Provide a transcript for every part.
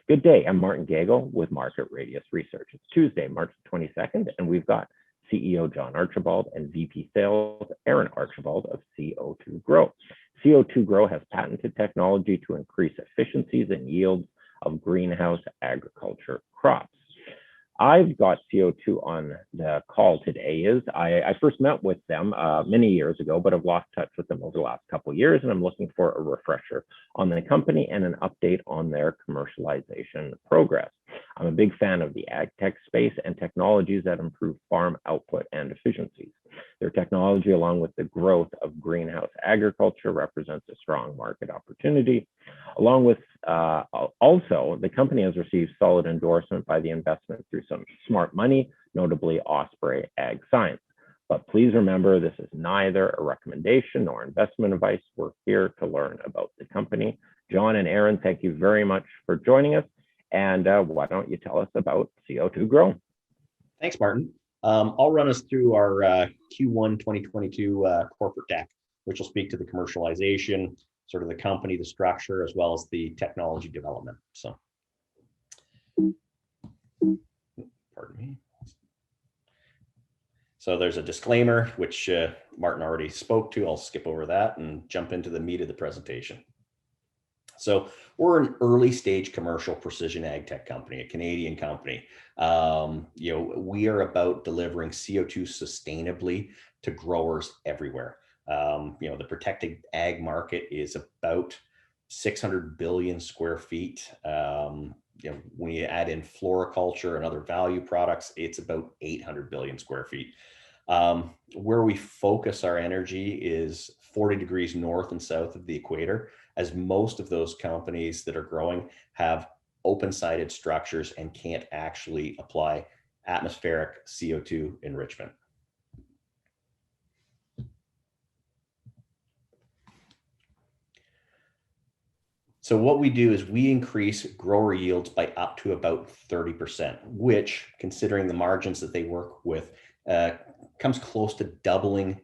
Good day, I'm Martin Gagel with Market Radius Research. It's Tuesday, March 22nd, and we've got CEO John Archibald and VP Sales Aaron Archibald of CO2 Gro. CO2 Gro has patented technology to increase efficiencies and yields of greenhouse agriculture crops. I've got CO2 on the call today. I first met with them many years ago, but I've lost touch with them over the last couple of years, and I'm looking for a refresher on the company and an update on their commercialization progress. I'm a big fan of the ag tech space and technologies that improve farm output and efficiencies. Their technology, along with the growth of greenhouse agriculture, represents a strong market opportunity. Along with also, the company has received solid endorsement by the investment through some smart money, notably Osprey Ag Science. But please remember, this is neither a recommendation nor investment advice. We're here to learn about the company. John and Aaron, thank you very much for joining us. And why don't you tell us about CO2 Gro? Thanks, Martin. I'll run us through our Q1 2022 corporate deck, which will speak to the commercialization, sort of the company, the structure, as well as the technology development. So, pardon me. So there's a disclaimer, which Martin already spoke to. I'll skip over that and jump into the meat of the presentation. So we're an early stage commercial precision ag tech company, a Canadian company. We are about delivering CO2 sustainably to growers everywhere. The protected ag market is about 600 billion square feet. When you add in floriculture and other value products, it's about 800 billion square feet. Where we focus our energy is 40 degrees north and south of the equator, as most of those companies that are growing have open-sided structures and can't actually apply atmospheric CO2 enrichment. So what we do is we increase grower yields by up to about 30%, which, considering the margins that they work with, comes close to doubling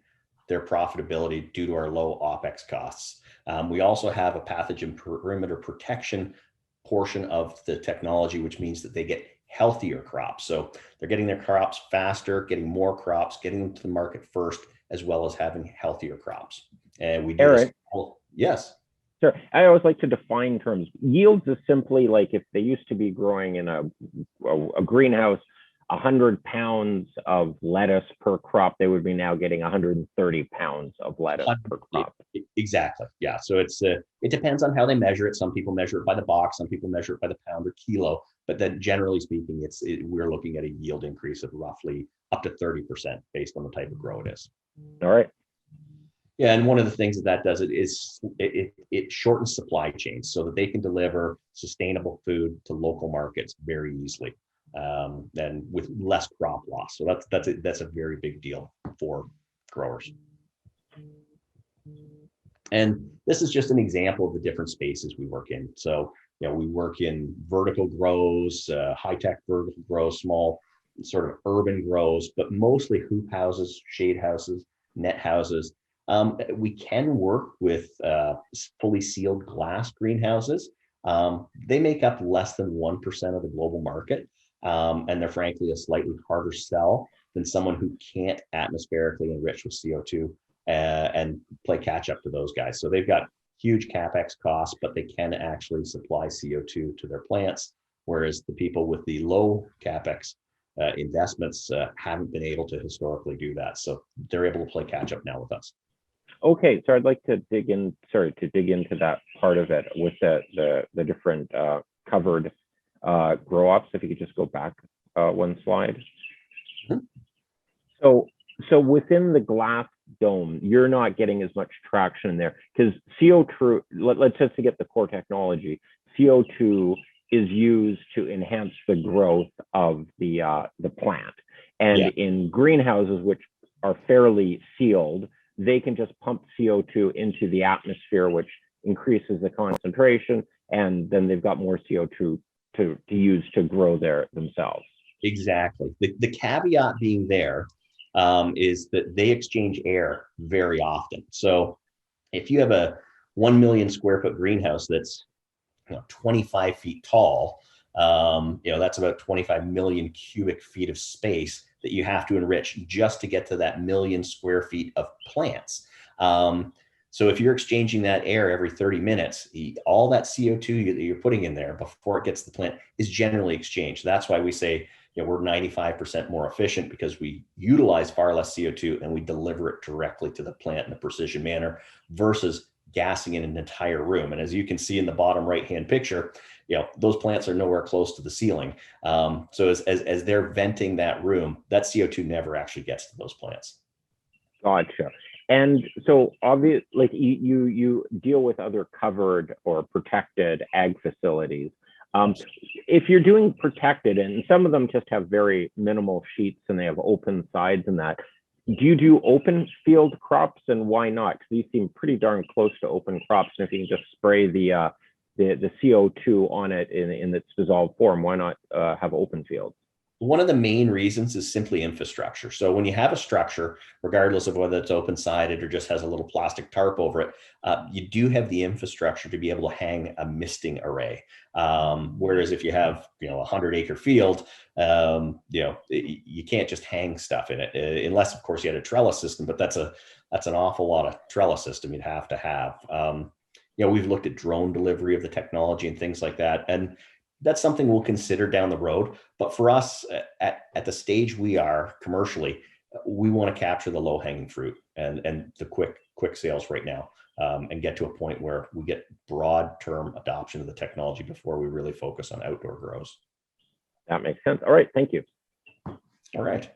their profitability due to our low OPEX costs. We also have a pathogen perimeter protection portion of the technology, which means that they get healthier crops. So they're getting their crops faster, getting more crops, getting them to the market first, as well as having healthier crops. And we do Eric, this. Yes. Sure. I always like to define terms. Yields is simply like if they used to be growing in a greenhouse 100 pounds of lettuce per crop, they would be now getting 130 pounds of lettuce per crop. Exactly. Yeah. So it depends on how they measure it. Some people measure it by the box, some people measure it by the pound or kilo. But then generally speaking, we're looking at a yield increase of roughly up to 30% based on the type of grow it is. All right. Yeah, and one of the things that does is it shortens supply chains so that they can deliver sustainable food to local markets very easily, and with less crop loss. So that's a very big deal for growers. And this is just an example of the different spaces we work in. So we work in vertical grows, high-tech vertical grows, small sort of urban grows, but mostly hoop houses, shade houses, net houses. We can work with fully sealed glass greenhouses. They make up less than 1% of the global market, and they're frankly a slightly harder sell than someone who can't atmospherically enrich with CO2 and play catch up to those guys. So they've got huge CapEx costs, but they can actually supply CO2 to their plants, whereas the people with the low CapEx investments haven't been able to historically do that. So they're able to play catch up now with us. Okay, so I'd like to dig into that part of it with the different covered grow ops. If you could just go back one slide. Mm-hmm. So within the glass dome, you're not getting as much traction there because CO2. Let's just to get the core technology. CO2 is used to enhance the growth of the plant, and in greenhouses, which are fairly sealed, they can just pump CO2 into the atmosphere, which increases the concentration, and then they've got more CO2 to use to grow themselves. Exactly. The caveat being there is that they exchange air very often. So if you have a 1 million square foot greenhouse that's 25 feet tall, That's about 25 million cubic feet of space that you have to enrich just to get to that million square feet of plants. So if you're exchanging that air every 30 minutes, all that CO2 that you're putting in there before it gets to the plant is generally exchanged. That's why we say, we're 95% more efficient, because we utilize far less CO2 and we deliver it directly to the plant in a precision manner versus gassing in an entire room. And as you can see in the bottom right-hand picture, those plants are nowhere close to the ceiling. So as they're venting that room, that CO2 never actually gets to those plants. Gotcha. And so obviously, like you deal with other covered or protected ag facilities. If you're doing protected, and some of them just have very minimal sheets and they have open sides and that, do you do open field crops, and why not? Because these seem pretty darn close to open crops. And if you can just spray the CO2 on it in its dissolved form, why not have open fields? One of the main reasons is simply infrastructure. So when you have a structure, regardless of whether it's open-sided or just has a little plastic tarp over it, you do have the infrastructure to be able to hang a misting array. Whereas if you have, a 100-acre field, you can't just hang stuff in it, unless, of course, you had a trellis system. But that's an awful lot of trellis system you'd have to have. We've looked at drone delivery of the technology and things like that, and that's something we'll consider down the road. But for us, at the stage we are commercially, we want to capture the low-hanging fruit and the quick sales right now, and get to a point where we get broad-term adoption of the technology before we really focus on outdoor grows. That makes sense. All right, thank you. All right.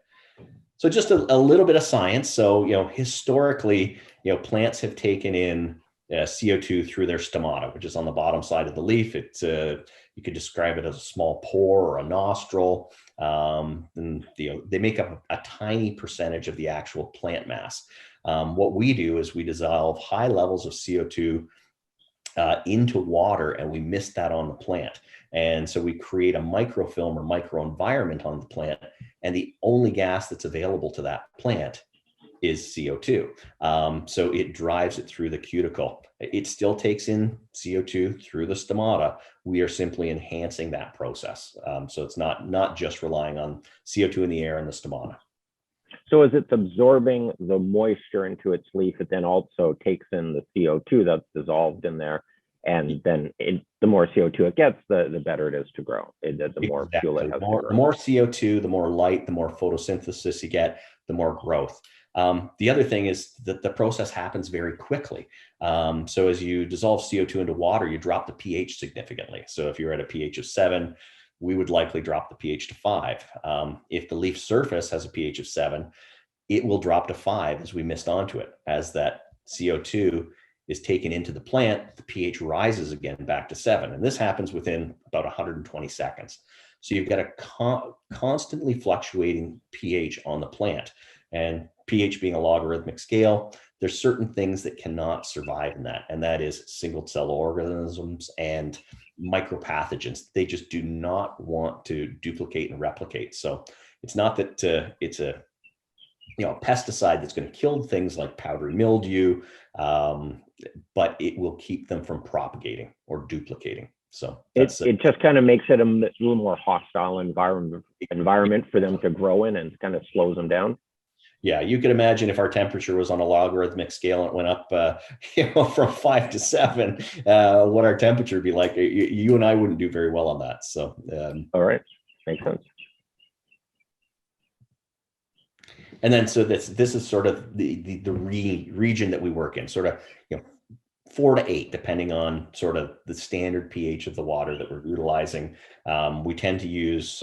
So just a little bit of science. So, historically, plants have taken in CO2 through their stomata, which is on the bottom side of the leaf. It's you could describe it as a small pore or a nostril. And they make up a tiny percentage of the actual plant mass. What we do is we dissolve high levels of CO2 into water, and we mist that on the plant. And so we create a microfilm or microenvironment on the plant, and the only gas that's available to that plant is CO2. So it drives it through the cuticle. It still takes in CO2 through the stomata. We are simply enhancing that process. So it's not just relying on CO2 in the air and the stomata. So as it's absorbing the moisture into its leaf, it then also takes in the CO2 that's dissolved in there. And then the more CO2 it gets, the better it is to grow. The more fuel it has to grow. The more CO2, the more light, the more photosynthesis you get, the more growth. The other thing is that the process happens very quickly. So as you dissolve CO2 into water, you drop the pH significantly. So if you're at a pH of 7, we would likely drop the pH to 5. If the leaf surface has a pH of 7, it will drop to 5 as we mist onto it. As that CO2 is taken into the plant, the pH rises again back to 7. And this happens within about 120 seconds. So you've got a constantly fluctuating pH on the plant. And pH being a logarithmic scale, there's certain things that cannot survive in that. And that is single cell organisms and micropathogens. They just do not want to duplicate and replicate. So it's not that it's a pesticide that's going to kill things like powdery mildew, but it will keep them from propagating or duplicating. So it just kind of makes it a little more hostile environment for them to grow in, and kind of slows them down. Yeah, you could imagine if our temperature was on a logarithmic scale and it went up, from 5 to 7, what our temperature would be like. You and I wouldn't do very well on that. So, all right, makes sense. And then, so this is sort of the region that we work in, sort of 4 to 8, depending on sort of the standard pH of the water that we're utilizing. We tend to use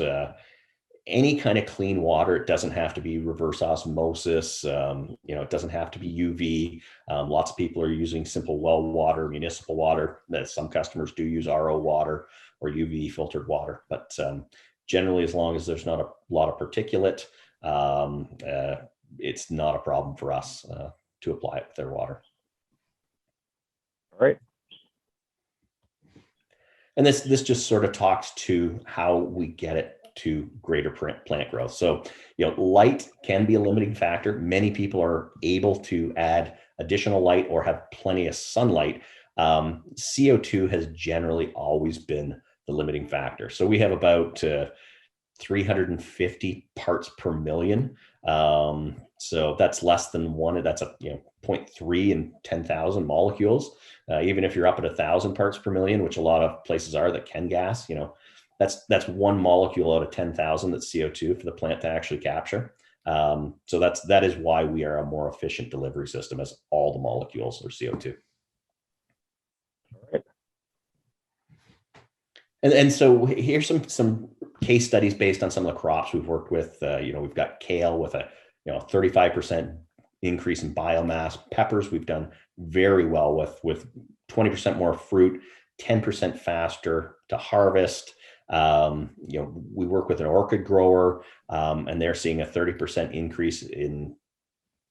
any kind of clean water. It doesn't have to be reverse osmosis. It doesn't have to be UV. Lots of people are using simple well water, municipal water. Some customers do use RO water or UV filtered water, but generally, as long as there's not a lot of particulate, it's not a problem for us to apply it with their water. All right. And this just sort of talks to how we get it to greater plant growth. So, light can be a limiting factor. Many people are able to add additional light or have plenty of sunlight. CO2 has generally always been the limiting factor. So we have about 350 parts per million. So that's less than one. That's a 0.3 in 10,000 molecules. Even if you're up at 1,000 parts per million, which a lot of places are that can gas, that's one molecule out of 10,000 that's CO2 for the plant to actually capture. So that is why we are a more efficient delivery system, as all the molecules are CO2. Right. And so here's some case studies based on some of the crops we've worked with. We've got kale with a 35% increase in biomass. Peppers we've done very well with 20% more fruit, 10% faster to harvest. We work with an orchid grower, and they're seeing a 30% increase in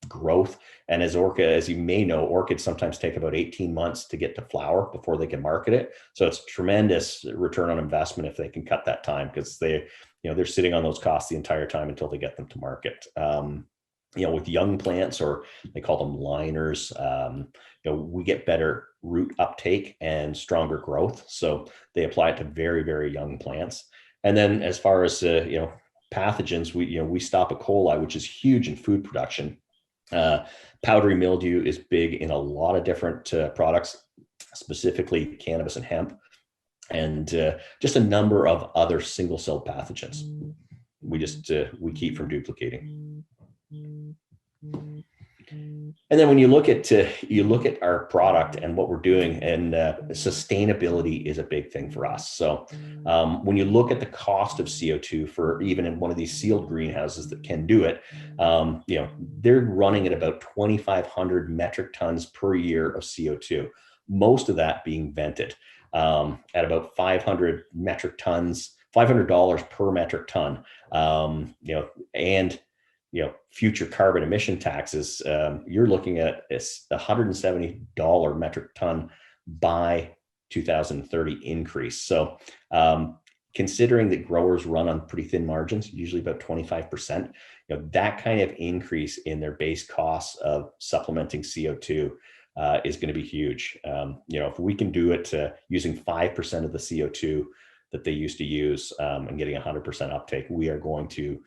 growth. And as you may know, orchids sometimes take about 18 months to get to flower before they can market it. So it's tremendous return on investment if they can cut that time, because they're sitting on those costs the entire time until they get them to market. With young plants, or they call them liners, we get better root uptake and stronger growth. So they apply it to very, very young plants. And then as far as pathogens, we stop E. coli, which is huge in food production. Powdery mildew is big in a lot of different products, specifically cannabis and hemp, and just a number of other single-celled pathogens. We keep from duplicating. And then when you look at our product and what we're doing, and sustainability is a big thing for us. So when you look at the cost of CO2 for even in one of these sealed greenhouses that can do it, they're running at about 2,500 metric tons per year of CO2, most of that being vented at about 500 metric tons, $500 per metric ton, and future carbon emission taxes, you're looking at $170 metric ton by 2030 increase. So considering that growers run on pretty thin margins, usually about 25%, that kind of increase in their base costs of supplementing CO2 is going to be huge. If we can do it using 5% of the CO2 that they used to use and getting 100% uptake, we are going to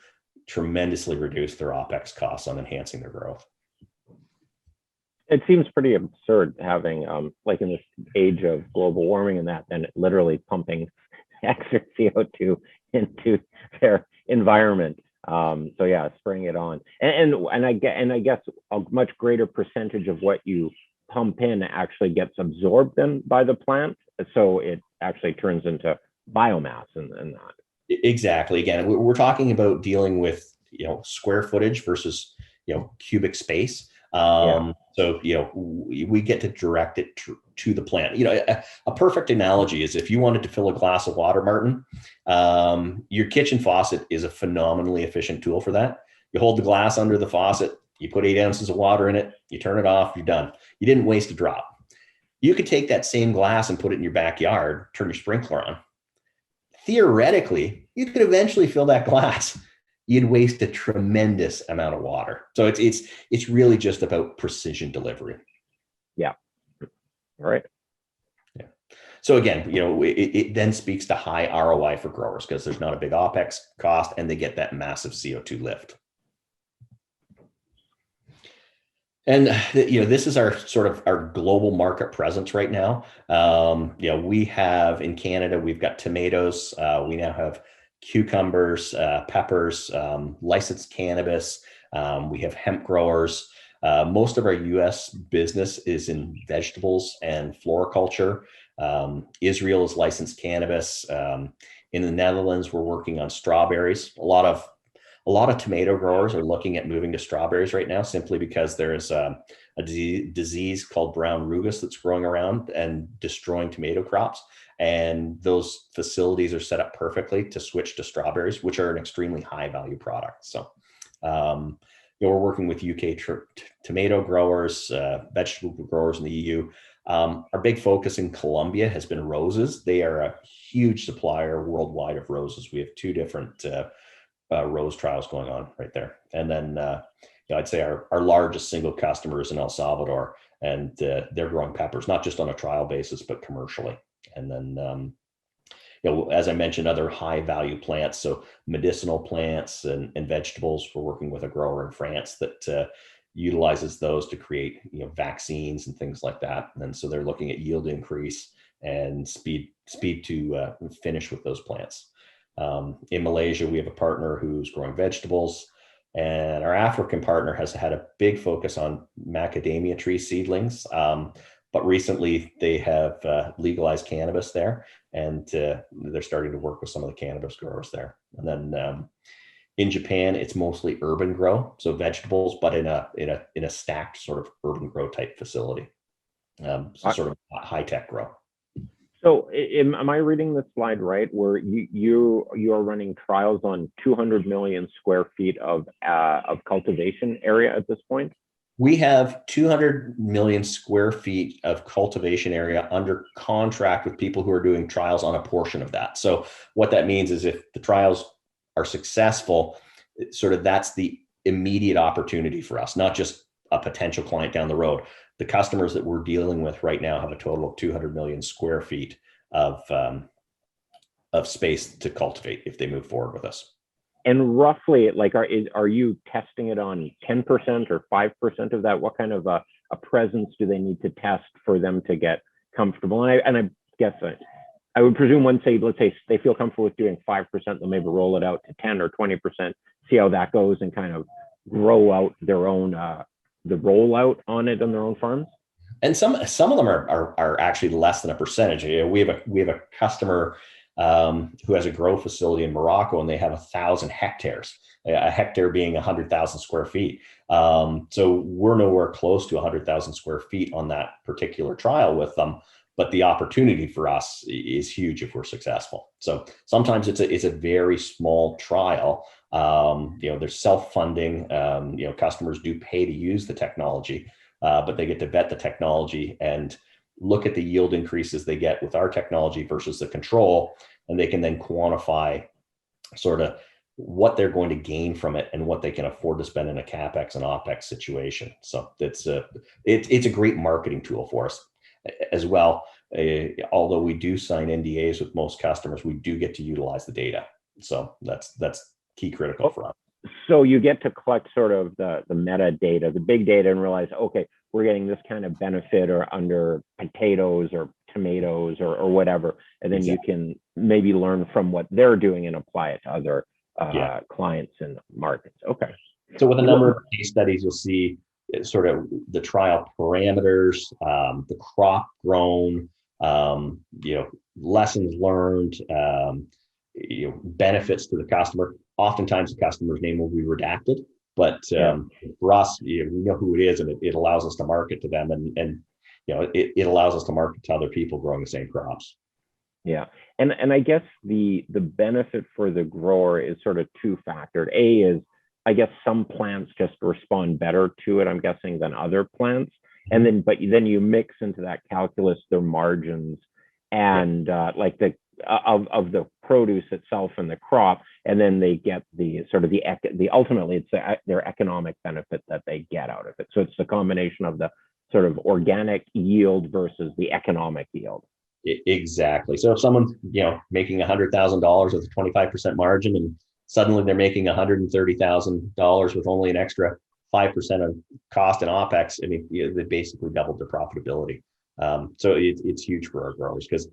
tremendously reduce their OPEX costs on enhancing their growth. It seems pretty absurd having, like in this age of global warming and that, then literally pumping extra CO2 into their environment. So yeah, spraying it on, and I guess a much greater percentage of what you pump in actually gets absorbed then by the plant, so it actually turns into biomass and that. Exactly. Again, we're talking about dealing with square footage versus cubic space. So we get to direct it to the plant. A perfect analogy is if you wanted to fill a glass of water, Martin, your kitchen faucet is a phenomenally efficient tool for that. You hold the glass under the faucet, you put 8 ounces of water in it, you turn it off, you're done. You didn't waste a drop. You could take that same glass and put it in your backyard, turn your sprinkler on. Theoretically, you could eventually fill that glass. You'd waste a tremendous amount of water. So it's really just about precision delivery. Yeah. All right. Yeah. So again, it then speaks to high ROI for growers because there's not a big OPEX cost and they get that massive CO2 lift. And this is our sort of our global market presence right now. We have in Canada, we've got tomatoes. We now have cucumbers, peppers, licensed cannabis. We have hemp growers. Most of our U.S. business is in vegetables and floriculture. Israel is licensed cannabis. In the Netherlands, we're working on strawberries. A lot of tomato growers are looking at moving to strawberries right now, simply because there is a disease called brown rugose that's growing around and destroying tomato crops. And those facilities are set up perfectly to switch to strawberries, which are an extremely high value product. So, we're working with UK tomato growers, vegetable growers in the EU. Our big focus in Colombia has been roses. They are a huge supplier worldwide of roses. We have 2 different rose trials going on right there. And then, I'd say our largest single customer is in El Salvador, and they're growing peppers, not just on a trial basis, but commercially. And then, as I mentioned, other high value plants, so medicinal plants and vegetables. We're working with a grower in France that utilizes those to create vaccines and things like that. And so they're looking at yield increase and speed to finish with those plants. In Malaysia, we have a partner who's growing vegetables, and our African partner has had a big focus on macadamia tree seedlings. But recently they have legalized cannabis there, and they're starting to work with some of the cannabis growers there. And then in Japan, it's mostly urban grow, so vegetables, but in a stacked sort of urban grow type facility, so sort of high tech grow. So am I reading this slide right, where you are running trials on 200 million square feet of cultivation area at this point? We have 200 million square feet of cultivation area under contract with people who are doing trials on a portion of that. So what that means is if the trials are successful, sort of that's the immediate opportunity for us, not just a potential client down the road. The customers that we're dealing with right now have a total of 200 million square feet of space to cultivate if they move forward with us. And roughly, like, are you testing it on 10% or 5% of that? What kind of a presence do they need to test for them to get comfortable? And I guess I would presume once let's say they feel comfortable with doing 5%, they'll maybe roll it out to 10 or 20%, see how that goes, and kind of grow out their own the rollout on it on their own farms. And some of them are actually less than a percentage. We have a customer who has a grow facility in Morocco, and they have 1,000 hectares, a hectare being 100,000 square feet. So we're nowhere close to 100,000 square feet on that particular trial with them, but the opportunity for us is huge if we're successful. So sometimes it's a very small trial. There's self-funding. Customers do pay to use the technology, but they get to vet the technology and look at the yield increases they get with our technology versus the control, and they can then quantify sort of what they're going to gain from it and what they can afford to spend in a CapEx and OpEx situation. So it's a great marketing tool for us as well. Although we do sign NDAs with most customers, we do get to utilize the data. So that's key critical for us. So you get to collect sort of the metadata, the big data, and realize, okay, we're getting this kind of benefit or under potatoes or tomatoes or whatever. And then you can maybe learn from what they're doing and apply it to other clients and markets. Okay. So with a number of case studies, you'll see sort of the trial parameters, the crop grown, lessons learned, benefits to the customer. Oftentimes the customer's name will be redacted, but for us, we know who it is, and it allows us to market to them, and it allows us to market to other people growing the same crops. Yeah, and I guess the benefit for the grower is sort of two-factored. A is, I guess, some plants just respond better to it, I'm guessing, than other plants, and then you mix into that calculus their margins and like the of the produce itself and the crop, and then they get the sort of the ultimately it's their economic benefit that they get out of it. So it's the combination of the sort of organic yield versus the economic yield. Exactly. So if someone's making $100,000 with a 25% margin, and suddenly they're making $130,000 with only an extra 5% of cost and OpEx, I mean, they basically doubled their profitability. So it's huge for our growers, because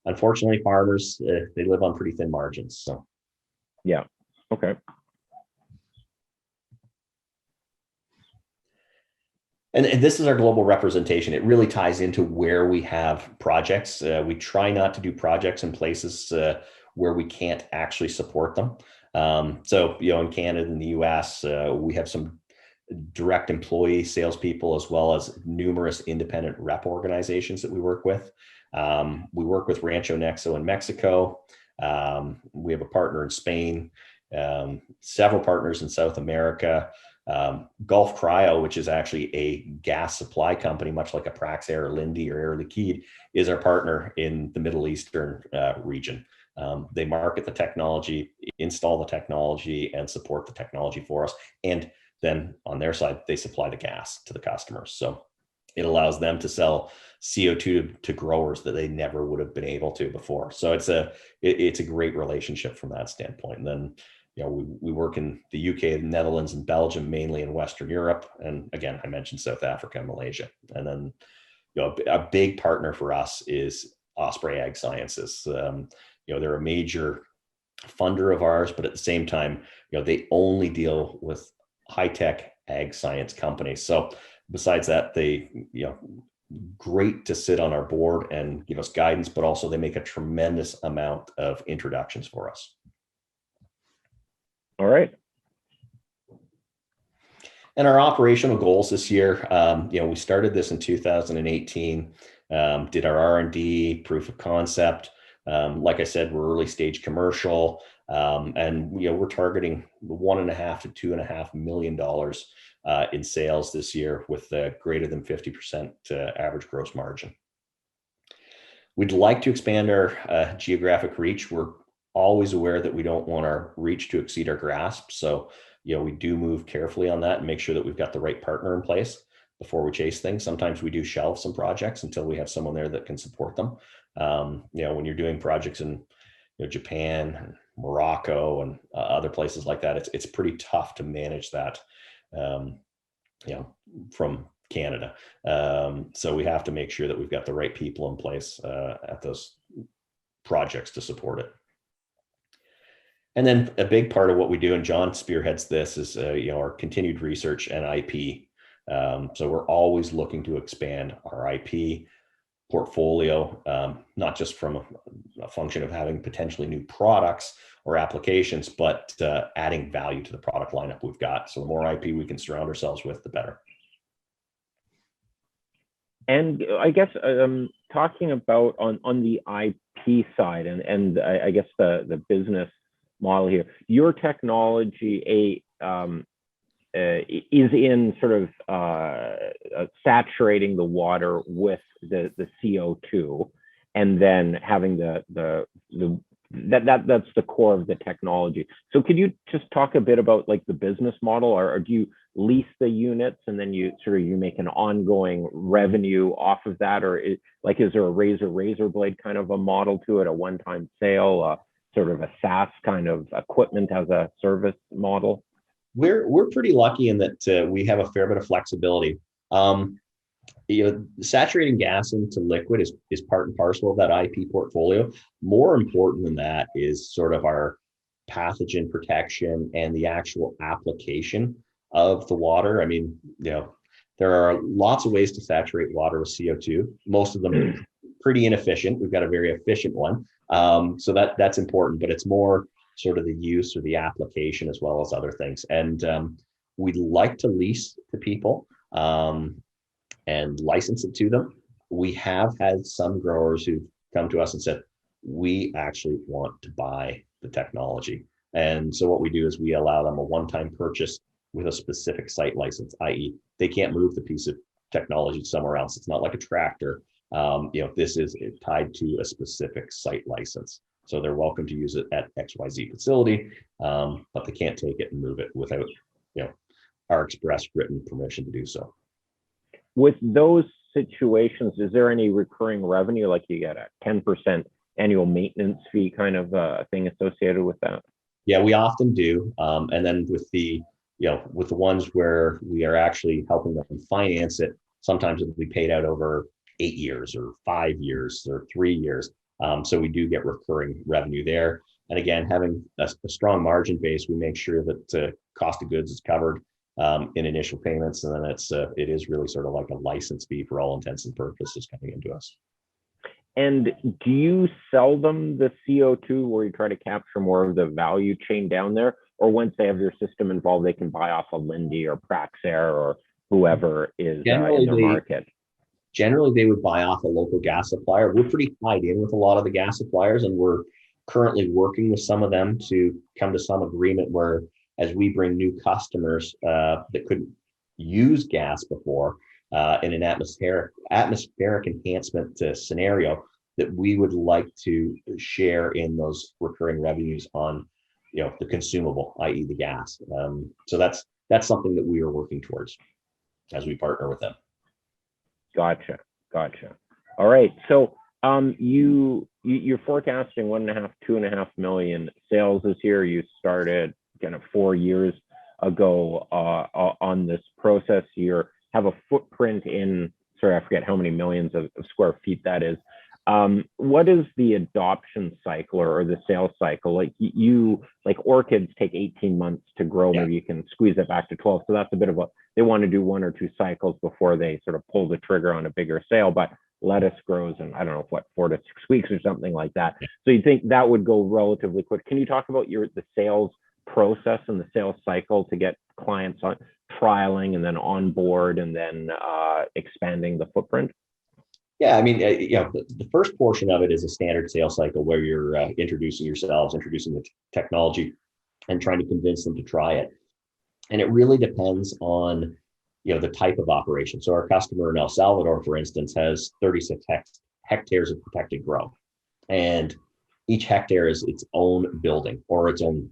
unfortunately farmers, they live on pretty thin margins. So yeah. Okay. And this is our global representation. It really ties into where we have projects. We try not to do projects in places where we can't actually support them. So, in Canada and the US, we have some direct employee salespeople, as well as numerous independent rep organizations that we work with. We work with Rancho Nexo in Mexico. We have a partner in Spain, several partners in South America. Gulf Cryo, which is actually a gas supply company, much like a Praxair or Linde or Air Liquide, is our partner in the Middle Eastern region. They market the technology, install the technology, and support the technology for us. And then on their side, they supply the gas to the customers. So It allows them to sell CO2 to growers that they never would have been able to before. So it's a great relationship from that standpoint. And then, we work in the UK, the Netherlands, and Belgium, mainly in Western Europe. And again, I mentioned South Africa and Malaysia. And then, a big partner for us is Osprey Ag Sciences. They're a major funder of ours, but at the same time, they only deal with high-tech ag science companies. So besides that, they, great to sit on our board and give us guidance, but also they make a tremendous amount of introductions for us. All right. And our operational goals this year, we started this in 2018, did our R&D, proof of concept. Like I said, we're early stage commercial, and we're targeting $1.5 to $2.5 million in sales this year with greater than 50% average gross margin. We'd like to expand our geographic reach. We're always aware that we don't want our reach to exceed our grasp. So, we do move carefully on that and make sure that we've got the right partner in place before we chase things. Sometimes we do shelve some projects until we have someone there that can support them. When you're doing projects in Japan and Morocco and other places like that, it's pretty tough to manage that, from Canada. So we have to make sure that we've got the right people in place at those projects to support it. And then a big part of what we do, and John spearheads this, is our continued research and IP. So we're always looking to expand our IP portfolio, not just from a function of having potentially new products or applications, but adding value to the product lineup we've got. So the more IP we can surround ourselves with, the better. And I guess talking about on the IP side and I guess the business model here, your technology is in sort of saturating the water with the CO2, and then having that's the core of the technology. So could you just talk a bit about like the business model, or do you lease the units and then you make an ongoing revenue off of that, or is there a razor blade kind of a model to it, a one-time sale, sort of a SaaS kind of equipment as a service model? We're pretty lucky in that we have a fair bit of flexibility. Saturating gas into liquid is part and parcel of that IP portfolio. More important than that is sort of our pathogen protection and the actual application of the water. I mean, there are lots of ways to saturate water with CO2. Most of them pretty inefficient. We've got a very efficient one. So that's important, but it's more sort of the use or the application as well as other things. And we'd like to lease to people and license it to them. We have had some growers who've come to us and said, we actually want to buy the technology. And so what we do is we allow them a one-time purchase with a specific site license, i.e. they can't move the piece of technology somewhere else. It's not like a tractor. This is tied to a specific site license. So they're welcome to use it at XYZ facility, but they can't take it and move it without, our express written permission to do so. With those situations, is there any recurring revenue, like you get a 10% annual maintenance fee kind of thing associated with that? Yeah, we often do. And then with the ones where we are actually helping them finance it, sometimes it'll be paid out over 8 years or 5 years or 3 years. So we do get recurring revenue there. And again, having a strong margin base, we make sure that cost of goods is covered in initial payments. And then it is really sort of like a license fee for all intents and purposes coming into us. And do you sell them the CO2 where you try to capture more of the value chain down there? Or once they have your system involved, they can buy off of Linde or Praxair or whoever is in the market? Generally, they would buy off a local gas supplier. We're pretty tied in with a lot of the gas suppliers, and we're currently working with some of them to come to some agreement where, as we bring new customers that couldn't use gas before in an atmospheric enhancement scenario, that we would like to share in those recurring revenues on, the consumable, i.e. the gas. So that's something that we are working towards as we partner with them. Gotcha. Gotcha. All right. So you're forecasting 1.5, 2.5 million sales this year. You started kind of 4 years ago on this process. You have a footprint in, sorry, I forget how many millions of square feet that is. What is the adoption cycle or the sales cycle? Like orchids take 18 months to grow. Yeah. Maybe you can squeeze it back to 12. So that's a bit of what they want to do, 1 or 2 cycles before they sort of pull the trigger on a bigger sale. But lettuce grows in, I don't know, what, 4 to 6 weeks or something like that. So you think that would go relatively quick. Can you talk about the sales process and the sales cycle to get clients on trialing and then on board and then expanding the footprint? Yeah, I mean, the first portion of it is a standard sales cycle where you're introducing yourselves, introducing the technology, and trying to convince them to try it. And it really depends on, the type of operation. So our customer in El Salvador, for instance, has 36 hectares of protected grow, and each hectare is its own building or its own,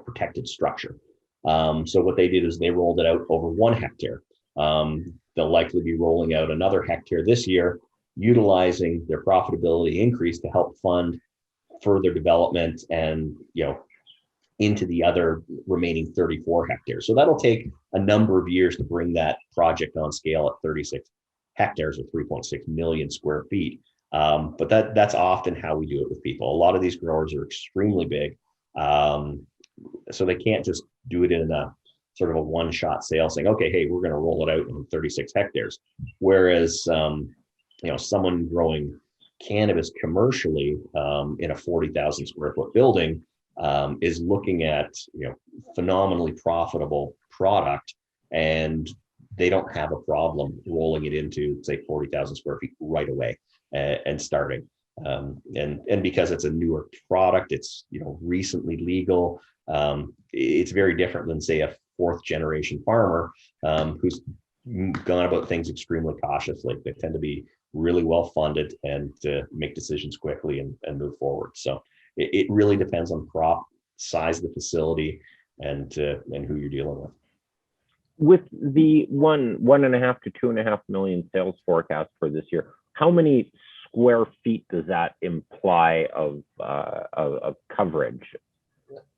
protected structure. So what they did is they rolled it out over 1 hectare. They'll likely be rolling out another hectare this year, utilizing their profitability increase to help fund further development and, into the other remaining 34 hectares. So that'll take a number of years to bring that project on scale at 36 hectares or 3.6 million square feet. But that's often how we do it with people. A lot of these growers are extremely big. So they can't just do it in a sort of a one-shot sale saying, okay, hey, we're going to roll it out in 36 hectares. Whereas, someone growing cannabis commercially in a 40,000 square foot building is looking at, phenomenally profitable product, and they don't have a problem rolling it into, say, 40,000 square feet right away and starting. And because it's a newer product, it's, recently legal. It's very different than, say, a 4th generation farmer who's gone about things extremely cautiously. They tend to be really well funded and make decisions quickly and move forward. So it really depends on crop, size of the facility, and who you're dealing with. With the 1.5 to 2.5 million sales forecast for this year, how many square feet does that imply of coverage?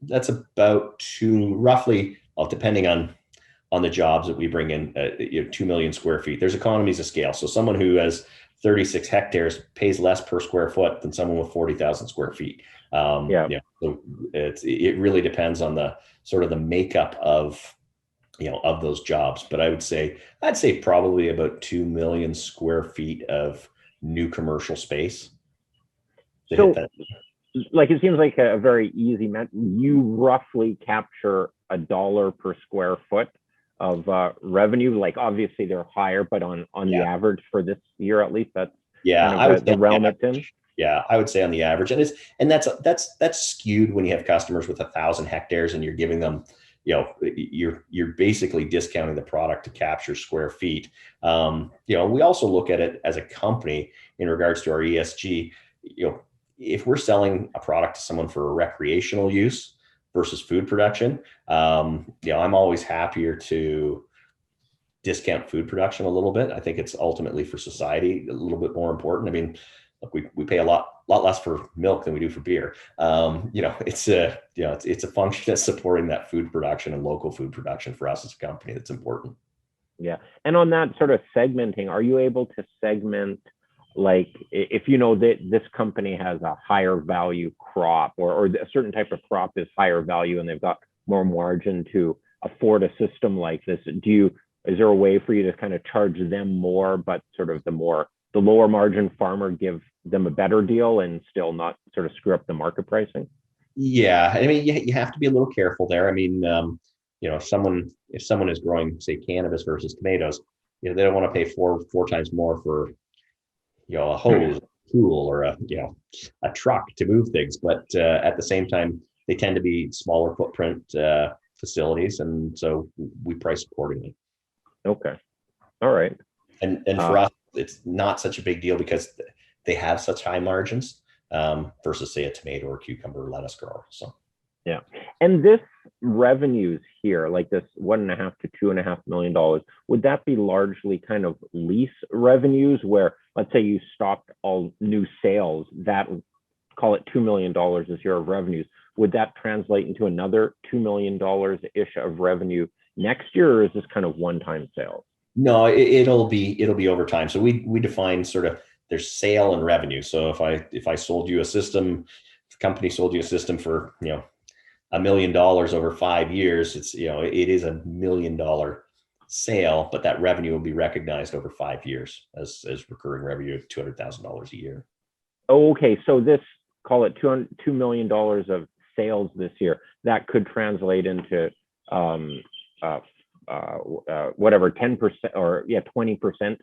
That's about roughly, depending on the jobs that we bring in, 2 million square feet. There's economies of scale. So someone who has 36 hectares pays less per square foot than someone with 40,000 square feet. So it really depends on the sort of the makeup of those jobs. But I'd say probably about 2 million square feet of new commercial space. So, like, it seems like a very easy math. You roughly capture $1 per square foot of revenue. Like, obviously they're higher, but on the average for this year, at least, that's kind of the realm it's in. Yeah, I would say on the average, and that's skewed when you have customers with 1,000 hectares and you're giving them, you're basically discounting the product to capture square feet. We also look at it as a company in regards to our ESG. If we're selling a product to someone for a recreational use versus food production, I'm always happier to discount food production a little bit. I think it's ultimately for society a little bit more important. I mean, look, we pay a lot less for milk than we do for beer. It's a function of supporting that food production and local food production for us as a company that's important. Yeah. And on that sort of segmenting, are you able to segment, like, if that this company has a higher value crop or a certain type of crop is higher value and they've got more margin to afford a system like this, is there a way for you to kind of charge them more, but sort of the lower margin farmer give them a better deal and still not sort of screw up the market pricing? Yeah, I mean, you have to be a little careful there. I mean, if someone is growing, say, cannabis versus tomatoes, they don't want to pay four times more for a hose, tool, or a truck to move things. But at the same time, they tend to be smaller footprint facilities, and so we price accordingly. Okay, all right. And for us, it's not such a big deal because they have such high margins versus, say, a tomato or cucumber or lettuce grower. So yeah, and this revenues here, like this $1.5 to $2.5 million, would that be largely kind of lease revenues where, let's say you stopped all new sales, that call it $2 million this year of revenues, would that translate into another $2 million ish of revenue next year, or is this kind of one-time sales? No, it'll be over time. So we define sort of there's sale and revenue. So if I sold you a system, if the company sold you a system for, $1 million over 5 years, it's, it is $1 million sale, but that revenue will be recognized over 5 years as recurring revenue of $200,000 a year. Okay, so this, call it $2 million of sales this year, that could translate into whatever 10% or 20%,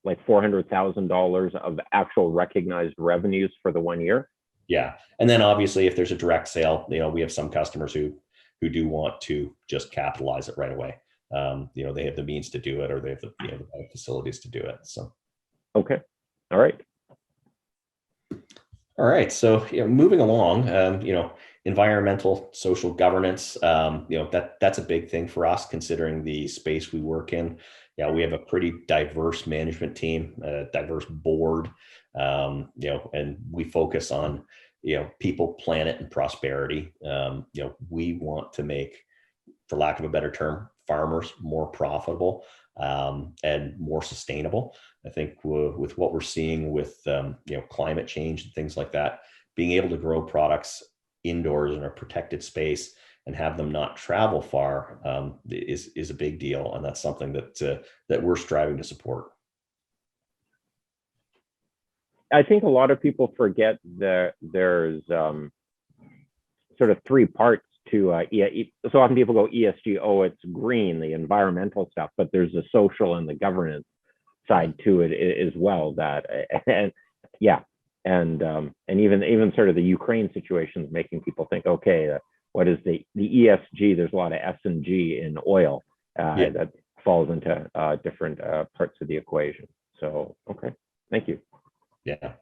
like $400,000 of actual recognized revenues for the 1 year. Yeah, and then obviously if there's a direct sale, we have some customers who do want to just capitalize it right away. They have the means to do it, or they have the facilities to do it. So. Okay. All right. All right. So, moving along, environmental, social governance, that's a big thing for us considering the space we work in. Yeah, we have a pretty diverse management team, a diverse board, and we focus on, people, planet, and prosperity. We want to make, for lack of a better term, farmers more profitable and more sustainable. I think with what we're seeing with climate change and things like that, being able to grow products indoors in a protected space and have them not travel far is a big deal, and that's something that we're striving to support. I think a lot of people forget that there's sort of three parts to so often people go ESG, oh, it's green, the environmental stuff, but there's the social and the governance side to it as well. And even sort of the Ukraine situation is making people think, okay, what is the ESG? There's a lot of S and G in oil that falls into different parts of the equation. So, okay, thank you. Yeah.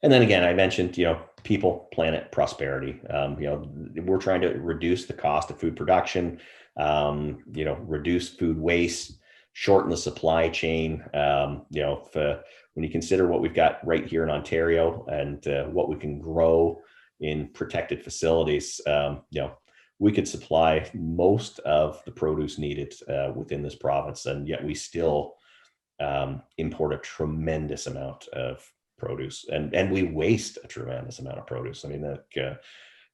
And then again, I mentioned, people, planet, prosperity. We're trying to reduce the cost of food production, reduce food waste, shorten the supply chain. When you consider what we've got right here in Ontario and what we can grow in protected facilities, we could supply most of the produce needed within this province, and yet we still import a tremendous amount of produce, and we waste a tremendous amount of produce. I mean,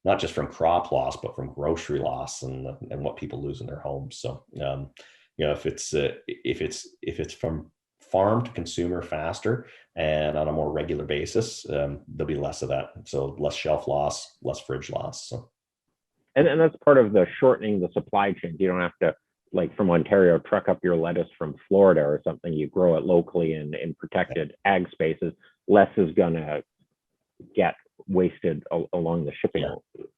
not just from crop loss, but from grocery loss and what people lose in their homes. So, if it's from farm to consumer faster and on a more regular basis, there'll be less of that. So less shelf loss, less fridge loss. So, and that's part of the shortening the supply chain. You don't have to, like from Ontario, truck up your lettuce from Florida or something. You grow it locally in protected ag spaces. Less is going to get wasted along the shipping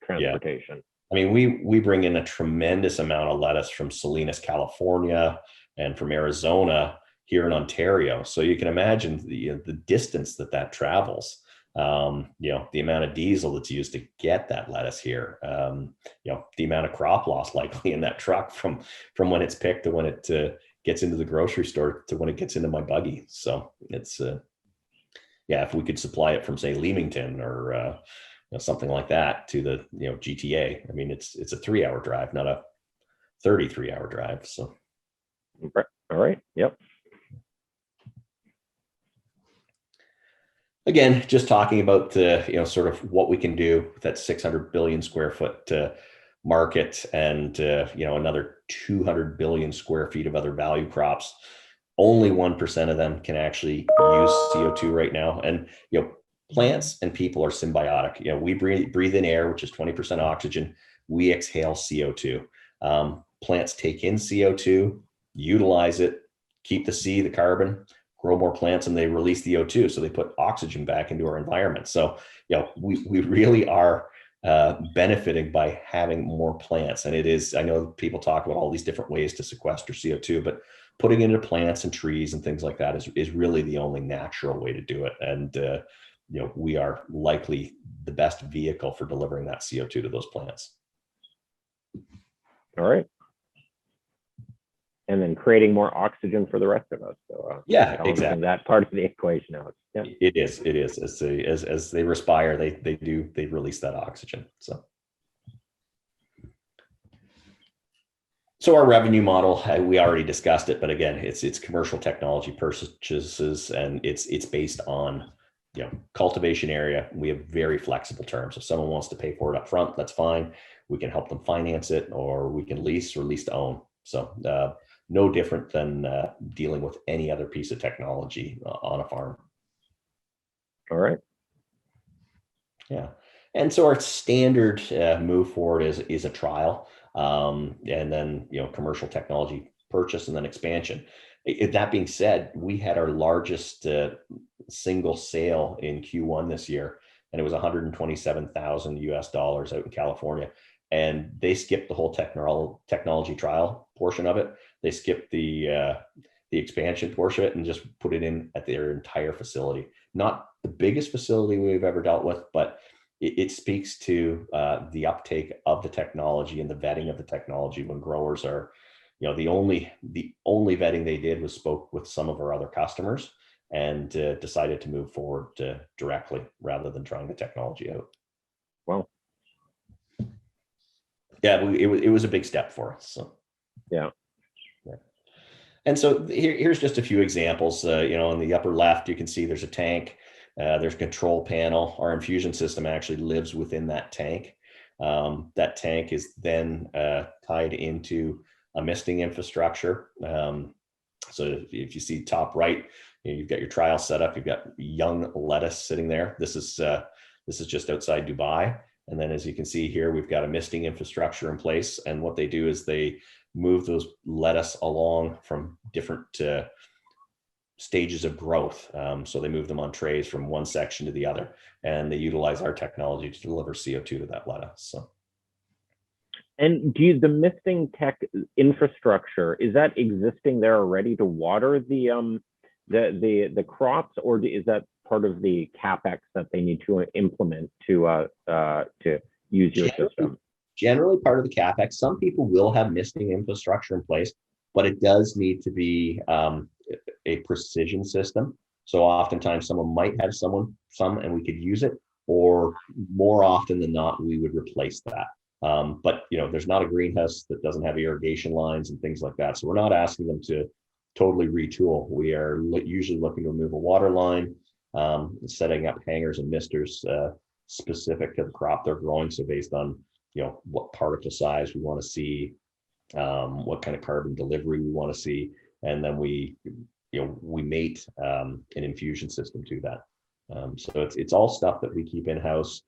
transportation. I mean, we bring in a tremendous amount of lettuce from Salinas, California, and from Arizona here in Ontario. So you can imagine the distance that travels. The amount of diesel that's used to get that lettuce here. The amount of crop loss likely in that truck from when it's picked to when it gets into the grocery store to when it gets into my buggy. So it's if we could supply it from, say, Leamington or something like that to the GTA. I mean, it's a 3-hour drive, not a 33-hour drive. So, all right, yep. Again, just talking about sort of what we can do with that 600 billion square foot market and another 200 billion square feet of other value crops. Only 1% of them can actually use CO2 right now. And, plants and people are symbiotic. We breathe in air, which is 20% oxygen. We exhale CO2. Plants take in CO2, utilize it, keep the carbon, grow more plants, and they release the O2. So they put oxygen back into our environment. So, we really are benefiting by having more plants. And I know people talk about all these different ways to sequester CO2, but putting it into plants and trees and things like that is really the only natural way to do it. And we are likely the best vehicle for delivering that CO2 to those plants. All right. And then creating more oxygen for the rest of us. So yeah, balancing exactly. that part of the equation out. Yeah. It is. As they respire, they release that oxygen. So our revenue model, we already discussed it, but again, it's commercial technology purchases, and it's based on cultivation area. We have very flexible terms. If someone wants to pay for it up front, that's fine. We can help them finance it, or we can lease or lease to own. So no different than dealing with any other piece of technology on a farm. All right. Yeah. And so our standard move forward is a trial, and then commercial technology purchase, and then expansion. That being said, we had our largest single sale in Q1 this year, and it was $127,000 US out in California. And they skipped the whole technology trial portion of it. They skipped the expansion portion of it and just put it in at their entire facility. Not the biggest facility we've ever dealt with, but it speaks to the uptake of the technology and the vetting of the technology when growers are, the only vetting they did was spoke with some of our other customers and decided to move forward directly rather than trying the technology out. Well, yeah, it was a big step for us. So. Yeah. And so here's just a few examples. In the upper left, you can see there's a tank. There's a control panel. Our infusion system actually lives within that tank. That tank is then tied into a misting infrastructure. So if you see top right, you've got your trial set up. You've got young lettuce sitting there. This is just outside Dubai. And then as you can see here, we've got a misting infrastructure in place. And what they do is they move those lettuce along from different stages of growth. So they move them on trays from one section to the other, and they utilize our technology to deliver CO2 to that lettuce. So. And the misting tech infrastructure, is that existing there already to water the crops, or is that part of the CapEx that they need to implement to use your system? Generally part of the CapEx. Some people will have misting infrastructure in place, but it does need to be a precision system. So oftentimes someone might have some and we could use it, or more often than not, we would replace that. But there's not a greenhouse that doesn't have irrigation lines and things like that. So we're not asking them to totally retool. We are usually looking to remove a water line, setting up hangers and misters specific to the crop they're growing. So based on what particle size we want to see, what kind of carbon delivery we want to see, and then we mate an infusion system to that. So it's all stuff that we keep in-house.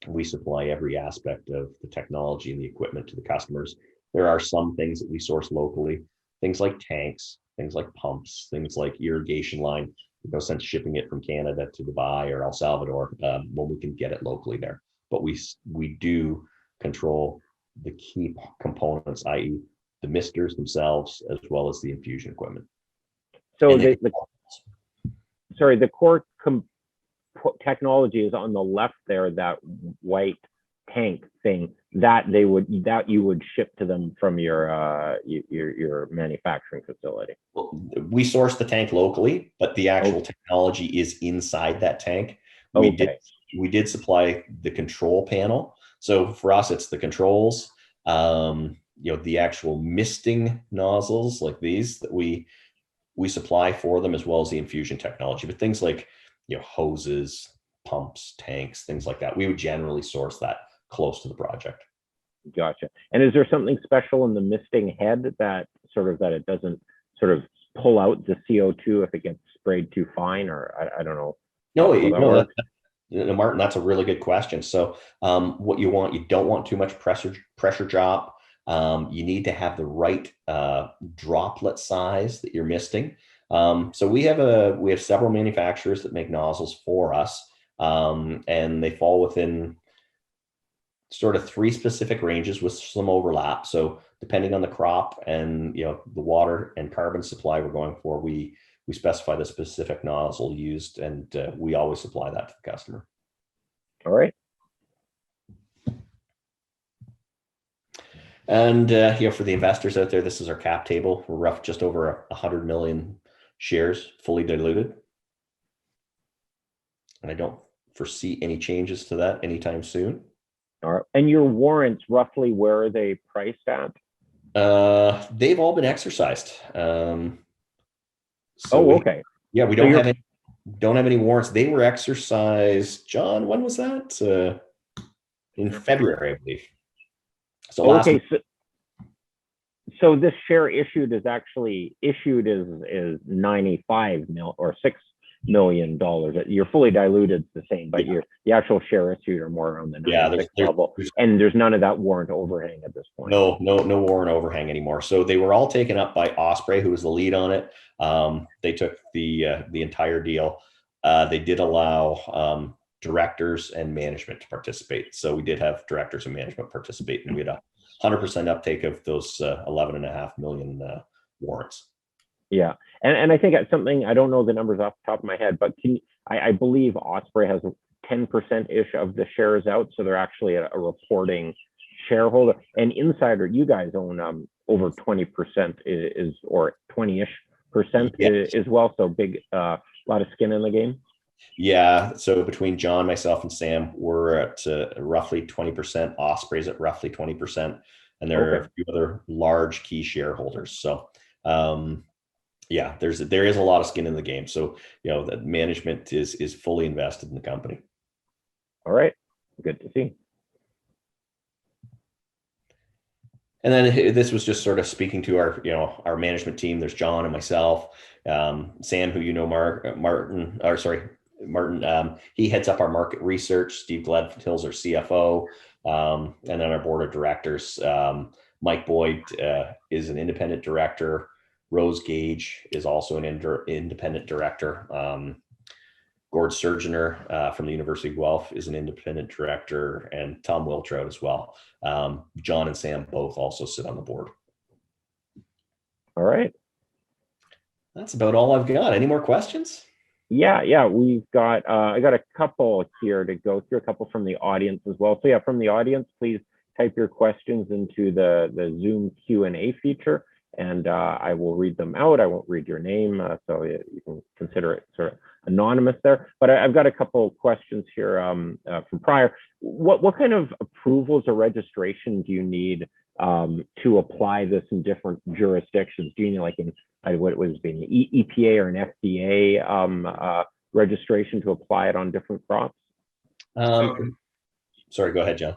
We supply every aspect of the technology and the equipment to the customers. There are some things that we source locally, things like tanks, things like pumps, things like irrigation line. No sense shipping it from Canada to Dubai or El Salvador when we can get it locally there. But we do control the key components, i.e. the misters themselves, as well as the infusion equipment. So the core technology is on the left there, that white tank thing that you would ship to them from your manufacturing facility. Well, we source the tank locally, but the actual technology is inside that tank. We did supply the control panel. So for us, it's the controls, the actual misting nozzles like these that we supply for them, as well as the infusion technology. But things like hoses, pumps, tanks, things like that, we would generally source that close to the project. Gotcha. And is there something special in the misting head that it doesn't sort of pull out the CO2 if it gets sprayed too fine, or I don't know? No, Martin, that's a really good question. So what you don't want too much pressure drop. You need to have the right droplet size that you're misting. So we have several manufacturers that make nozzles for us, and they fall within sort of 3 specific ranges with some overlap. So depending on the crop and the water and carbon supply we're going for, we we specify the specific nozzle used, and we always supply that to the customer. All right. And for the investors out there, this is our cap table. We're just over 100 million shares, fully diluted. And I don't foresee any changes to that anytime soon. All right. And your warrants, roughly, where are they priced at? They've all been exercised. Okay. We don't have any warrants. They were exercised. John, when was that? In February, I believe. So okay. So this share issued is actually issued is 95 mil or $6 million. You're fully diluted the same, but the actual share issued are more around the 96 level. And there's none of that warrant overhang at this point. No warrant overhang anymore. So they were all taken up by Osprey, who was the lead on it. They took the entire deal. They did allow directors and management to participate. So we did have directors and management participate, and we had a 100% uptake of those 11.5 million warrants. Yeah, and I think it's something, I don't know the numbers off the top of my head, but I believe Osprey has 10%-ish of the shares out, so they're actually a reporting shareholder. And Insider, you guys own over 20% is or 20-ish% as well. So big, a lot of skin in the game. Yeah, so between John, myself, and Sam, we're at roughly 20%. Osprey's at roughly 20%, and there are a few other large key shareholders. So, there is a lot of skin in the game. So, the management is fully invested in the company. All right, good to see. And then this was just sort of speaking to our management team. There's John and myself, Sam, who Martin, he heads up our market research. Steve Gledhill's our CFO, and then our board of directors. Mike Boyd is an independent director. Rose Gage is also an independent director. Gord Surgener from the University of Guelph is an independent director, and Tom Wiltrout as well. John and Sam both also sit on the board. All right. That's about all I've got. Any more questions? Yeah, we've got, I got a couple here to go through, a couple from the audience as well. So from the audience, please type your questions into the Zoom Q&A feature, and I will read them out. I won't read your name, so you can consider it sort of anonymous there. But I've got a couple of questions here from prior. What kind of approvals or registration do you need to apply this in different jurisdictions? Do you need, like, in what was being an EPA or an FDA registration to apply it on different crops? Sorry, go ahead, John.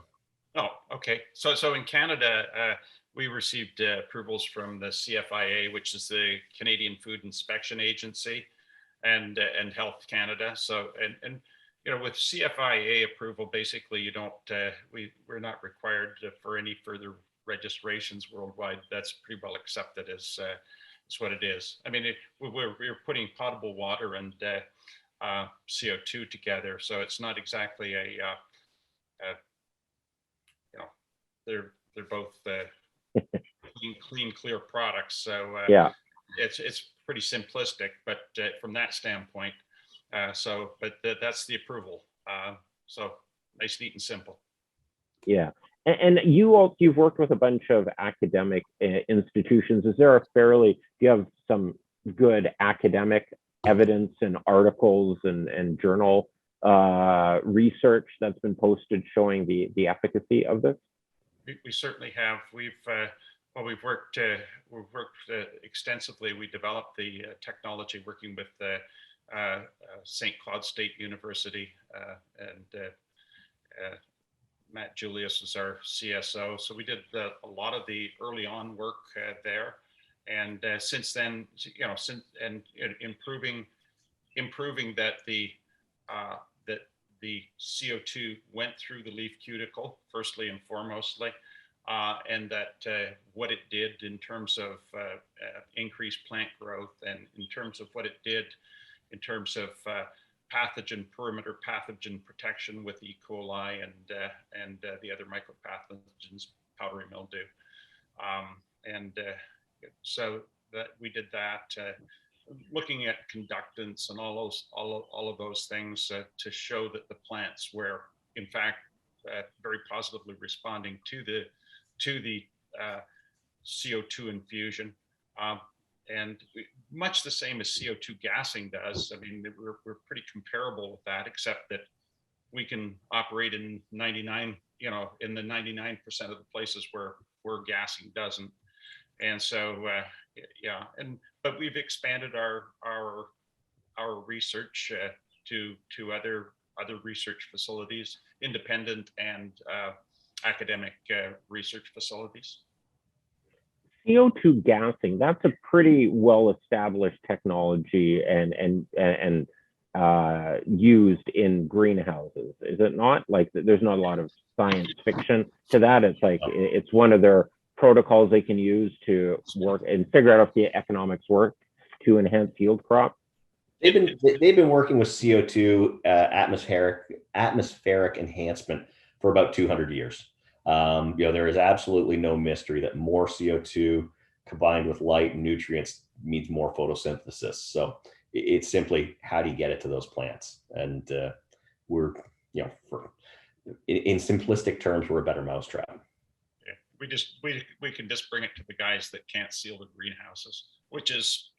Oh, okay. So in Canada, we received approvals from the CFIA, which is the Canadian Food Inspection Agency, and Health Canada. So and with CFIA approval, basically you don't we're not required for any further registrations worldwide. That's pretty well accepted as what it is. I mean, we're putting potable water and CO2 together, so it's not exactly they're both clean, clear products. So it's pretty simplistic, but from that standpoint, that's the approval. So nice, neat, and simple. Yeah. And you've worked with a bunch of academic institutions. Do you have some good academic evidence and articles and journal research that's been posted showing the efficacy of this? We certainly have. We've worked extensively. We developed the technology working with St. Cloud State University, and Matt Julius is our CSO. So we did a lot of the early on work there, and since then, improving that the CO2 went through the leaf cuticle firstly and foremostly, and that what it did in terms of increased plant growth, and in terms of what it did in terms of perimeter pathogen protection with E. coli and the other mycopathogens, powdery mildew, so that we did that. looking at conductance and all of those things to show that the plants were in fact very positively responding to the CO2 infusion. And much the same as CO2 gassing does. I mean, we're pretty comparable with that, except that we can operate in 99, in the 99% of the places where gassing doesn't. And so, yeah, but we've expanded our research to other research facilities, independent and academic research facilities. CO2 gassing, that's a pretty well-established technology and used in greenhouses, is it not? Like, there's not a lot of science fiction to that. It's like, it's one of their protocols they can use to work and figure out if the economics work to enhance yield crop. They've been working with CO2 atmospheric enhancement for about 200 years. There is absolutely no mystery that more CO2 combined with light and nutrients means more photosynthesis. So it's simply, how do you get it to those plants? And we're, in simplistic terms, we're a better mousetrap. Yeah, we can just bring it to the guys that can't seal the greenhouses, which is,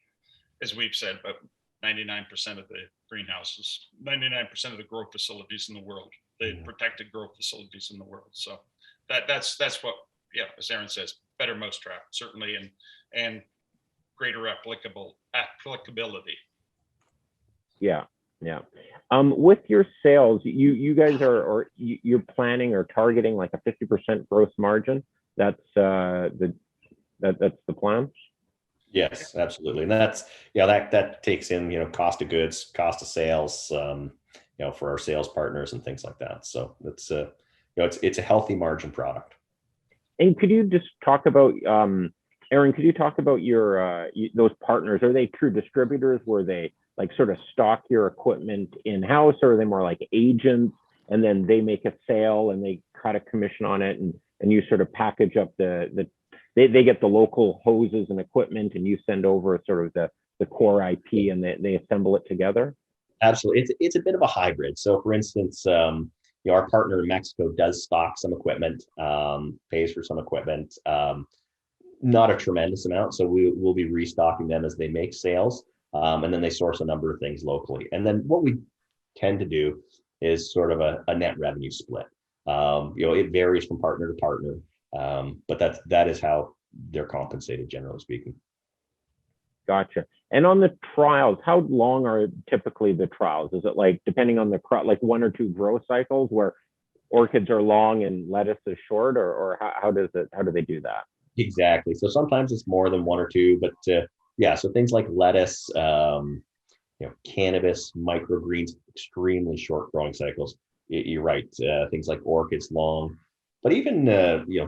as we've said, about 99% of the greenhouses, 99% of the grow facilities in the world, the protected grow facilities in the world. So that's what, yeah, as Aaron says, better mousetrap, certainly, and greater applicability. Yeah. With your sales, you guys you're planning or targeting like a 50% gross margin. That's the plan. Yes, absolutely, and that's that takes in cost of goods, cost of sales, for our sales partners and things like that. So it's it's a healthy margin product. And could you just talk about, Aaron? Could you talk about your those partners? Are they true distributors? Where they like sort of stock your equipment in house, or are they more like agents and then they make a sale and they cut a commission on it, and you sort of package up they get the local hoses and equipment and you send over sort of the core IP and they assemble it together? Absolutely, it's a bit of a hybrid. So, for instance, our partner in Mexico does stock some equipment, pays for some equipment, not a tremendous amount. So we'll be restocking them as they make sales, and then they source a number of things locally. And then what we tend to do is sort of a net revenue split. It varies from partner to partner, but that is how they're compensated, generally speaking. Gotcha. And on the trials, how long are typically the trials? Is it like, depending on the crop, like 1 or 2 grow cycles where orchids are long and lettuce is short, or how do they do that? Exactly. So sometimes it's more than 1 or 2, but so things like lettuce, cannabis, microgreens, extremely short growing cycles. You're right. Things like orchids, long, but even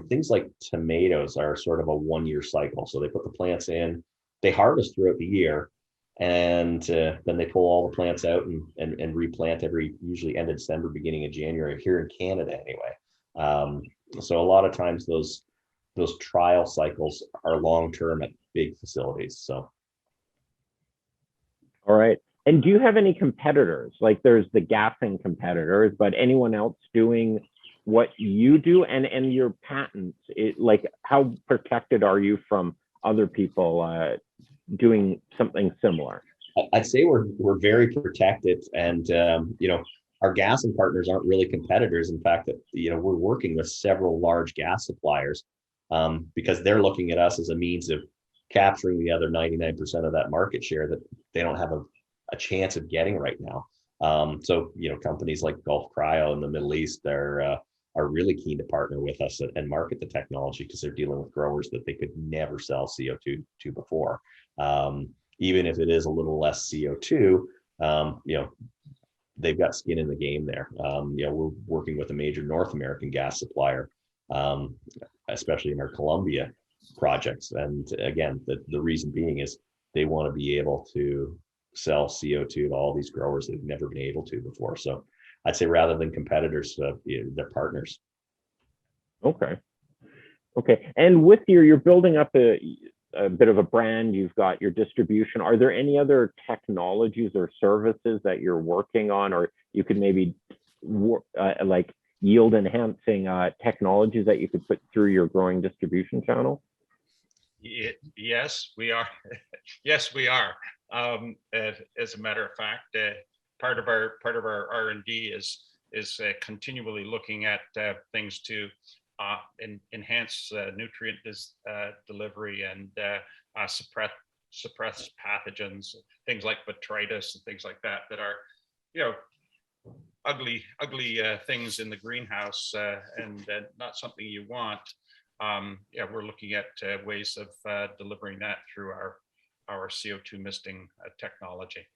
things like tomatoes are sort of a 1-year cycle. So they put the plants in, they harvest throughout the year, and then they pull all the plants out and replant usually end of December, beginning of January, here in Canada anyway. So a lot of times those trial cycles are long-term at big facilities. So. All right. And do you have any competitors? Like, there's the gassing competitors, but anyone else doing what you do, and your patents, like, how protected are you from other people doing something similar? I'd say we're very protected, and our gassing partners aren't really competitors. In fact, that we're working with several large gas suppliers because they're looking at us as a means of capturing the other 99% of that market share that they don't have a chance of getting right now. So companies like Gulf Cryo in the Middle East are really keen to partner with us and market the technology, because they're dealing with growers that they could never sell CO2 to before. Even if it is a little less CO2, they've got skin in the game there. We're working with a major North American gas supplier, especially in our Colombia projects. And again, the reason being is they want to be able to sell CO2 to all these growers that have never been able to before. So I'd say rather than competitors, they're partners. Okay. And with you're building up a bit of a brand, you've got your distribution. Are there any other technologies or services that you're working on, or you could maybe like yield enhancing technologies that you could put through your growing distribution channel? Yes, we are. Yes, we are. As a matter of fact, part of our R&D is continually looking at things to enhance nutrient delivery and suppress pathogens, things like botrytis and things like that are, you know, ugly things in the greenhouse and not something you want. Yeah, we're looking at ways of delivering that through our CO2 misting technology.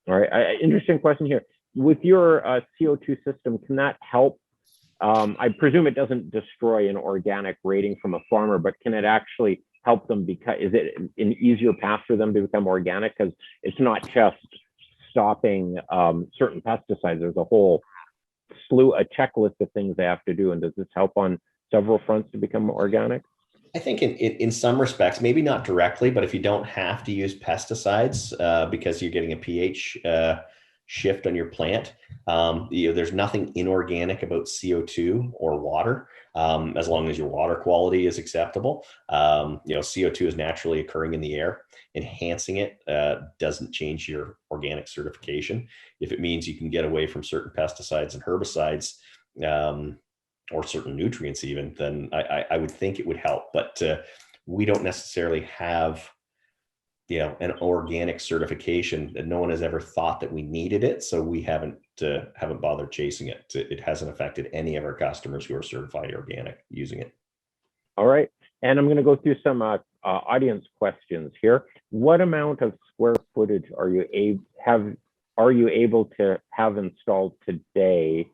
All right, interesting question here. With your CO2 system, can that help? I presume it doesn't destroy an organic rating from a farmer, but can it actually help them because, is it an easier path for them to become organic? Because it's not just stopping certain pesticides. There's a whole slew, a checklist of things they have to do. And does this help on several fronts to become organic? I think in some respects, maybe not directly, but if you don't have to use pesticides because you're getting a pH shift on your plant, there's nothing inorganic about CO2 or water, as long as your water quality is acceptable. CO2 is naturally occurring in the air. Enhancing it doesn't change your organic certification. If it means you can get away from certain pesticides and herbicides, or certain nutrients even, then I would think it would help. But we don't necessarily have, an organic certification, and no one has ever thought that we needed it. So we haven't bothered chasing it. It hasn't affected any of our customers who are certified organic using it. All right. And I'm going to go through some audience questions here. What amount of square footage are you able to have installed today?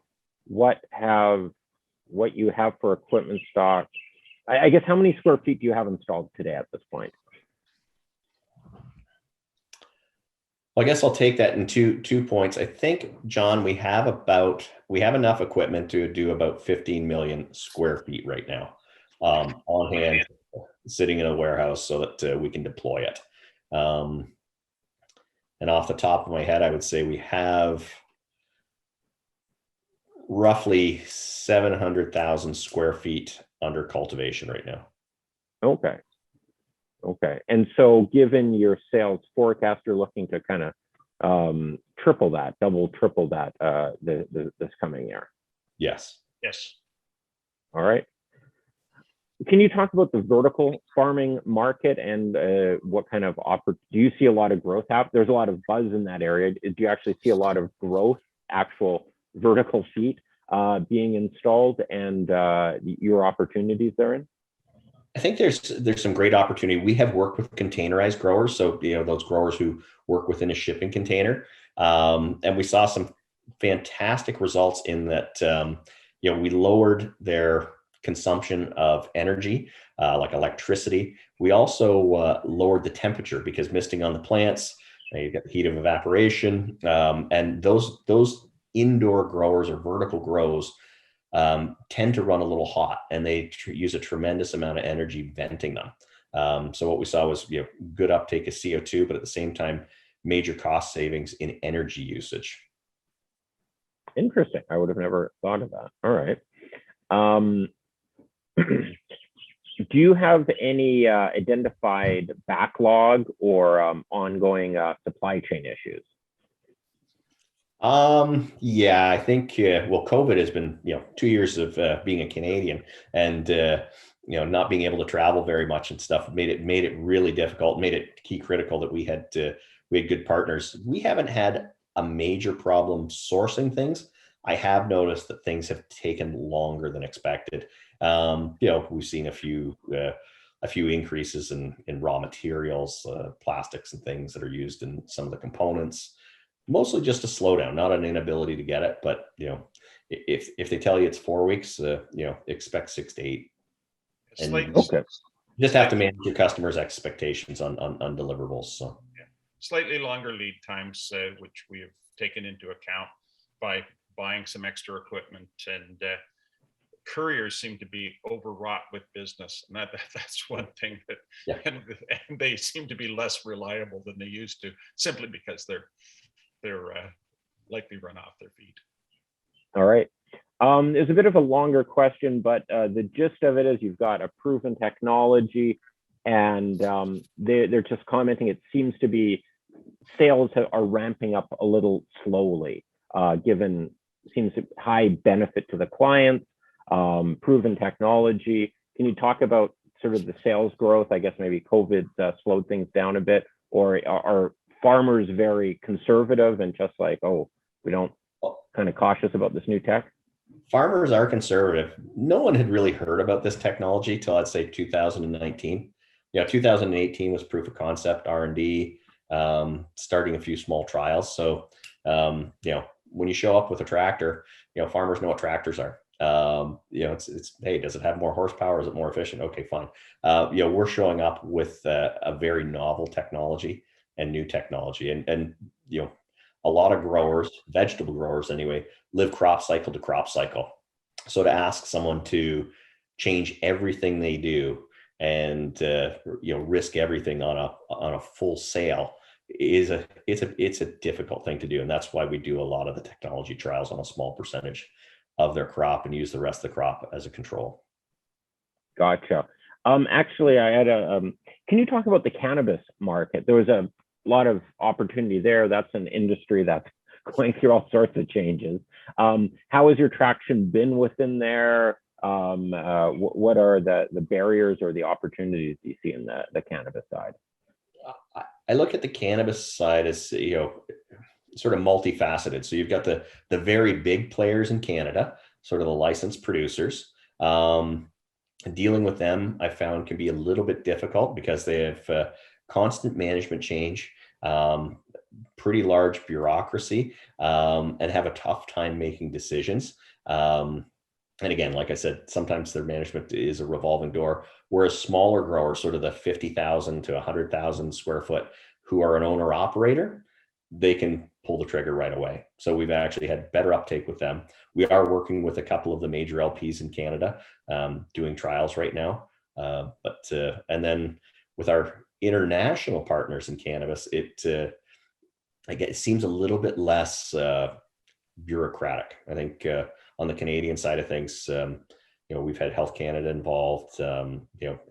What you have for equipment stock? I guess how many square feet do you have installed today at this point? Well, I guess I'll take that in two points. I think, John, we have enough equipment to do about 15 million square feet right now on hand, sitting in a warehouse so that we can deploy it. And off the top of my head, I would say we have roughly 700,000 square feet under cultivation right now. Okay. And so given your sales forecast, you're looking to kind of triple that this coming year. Yes. All right. Can you talk about the vertical farming market and what kind of do you see a lot of growth out? There's a lot of buzz in that area. Do you actually see a lot of growth, actual vertical feet being installed, and your opportunities therein? I think there's some great opportunity. We have worked with containerized growers, so those growers who work within a shipping container, and we saw some fantastic results in that. We lowered their consumption of energy, like electricity. We also lowered the temperature because misting on the plants, you get the heat of evaporation, and those indoor growers or vertical grows tend to run a little hot, and they use a tremendous amount of energy venting them. So what we saw was good uptake of CO2, but at the same time, major cost savings in energy usage. Interesting. I would have never thought of that. All right. Do you have any identified backlog or ongoing supply chain issues? Yeah, I think, COVID has been, 2 years of being a Canadian and, not being able to travel very much and stuff made it really difficult, made it key critical that we had good partners. We haven't had a major problem sourcing things. I have noticed that things have taken longer than expected. We've seen a few increases in raw materials, plastics and things that are used in some of the components. Mostly just a slowdown, not an inability to get it, but if they tell you it's 4 weeks, expect 6 to 8. And just have to manage your customers' expectations on deliverables. So slightly longer lead times, which we have taken into account by buying some extra equipment and couriers seem to be overwrought with business, and that's one thing that, Yeah. and they seem to be less reliable than they used to, simply because they're likely run off their feet. All right. It's a bit of a longer question, but the gist of it is you've got a proven technology, and they're just commenting. It seems to be sales are ramping up a little slowly, given seems high benefit to the clients, proven technology. Can you talk about sort of the sales growth? I guess maybe COVID slowed things down a bit, or are farmers very conservative and just like, oh, we don't, kind of cautious about this new tech? Farmers are conservative. No one had really heard about this technology till, I'd say, 2019. 2018 was proof of concept, R&D, starting a few small trials. So, when you show up with a tractor, farmers know what tractors are. It's hey, does it have more horsepower? Is it more efficient? Okay, fine. We're showing up with a very novel technology and new technology, and a lot of growers, vegetable growers anyway, live crop cycle to crop cycle. So to ask someone to change everything they do and risk everything on a full sale it's a difficult thing to do, and that's why we do a lot of the technology trials on a small percentage of their crop and use the rest of the crop as a control. Gotcha. Actually, I had can you talk about the cannabis market? There was a lot of opportunity there. That's an industry that's going through all sorts of changes. How has your traction been within there? What are the barriers or the opportunities you see in the cannabis side? I look at the cannabis side as sort of multifaceted. So you've got the very big players in Canada, sort of the licensed producers. Dealing with them, I found, can be a little bit difficult because they have constant management change, pretty large bureaucracy, and have a tough time making decisions. And again, like I said, sometimes their management is a revolving door, whereas smaller growers, sort of the 50,000 to 100,000 square foot, who are an owner operator, they can pull the trigger right away. So we've actually had better uptake with them. We are working with a couple of the major LPs in Canada, doing trials right now. And then with our international partners in cannabis, it seems a little bit less bureaucratic. I think on the Canadian side of things, we've had Health Canada involved,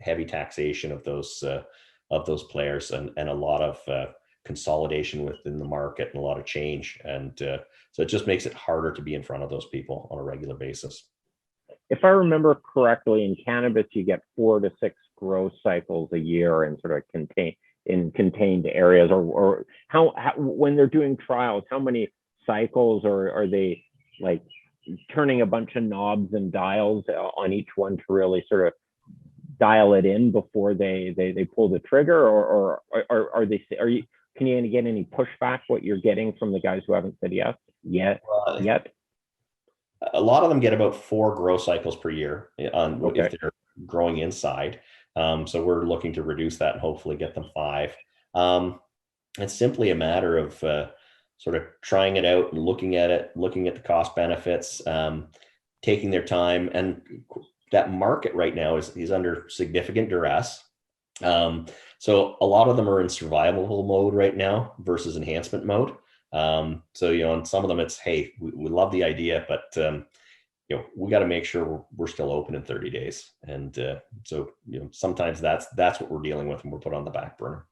heavy taxation of those players, and a lot of consolidation within the market and a lot of change. And so it just makes it harder to be in front of those people on a regular basis. If I remember correctly, in cannabis, you get 4 to 6 growth cycles a year in sort of contained areas, or how when they're doing trials, how many cycles, or are they like turning a bunch of knobs and dials on each one to really sort of dial it in before they pull the trigger, or can you get any pushback what you're getting from the guys who haven't said yes yet? A lot of them get about 4 grow cycles per year if they're growing inside. So we're looking to reduce that and hopefully get them 5. It's simply a matter of sort of trying it out and looking at the cost benefits, taking their time. And that market right now is under significant duress. So a lot of them are in survival mode right now versus enhancement mode. So, on some of them, it's, hey, we love the idea, but, we got to make sure we're still open in 30 days. And so, sometimes that's what we're dealing with and we're put on the back burner.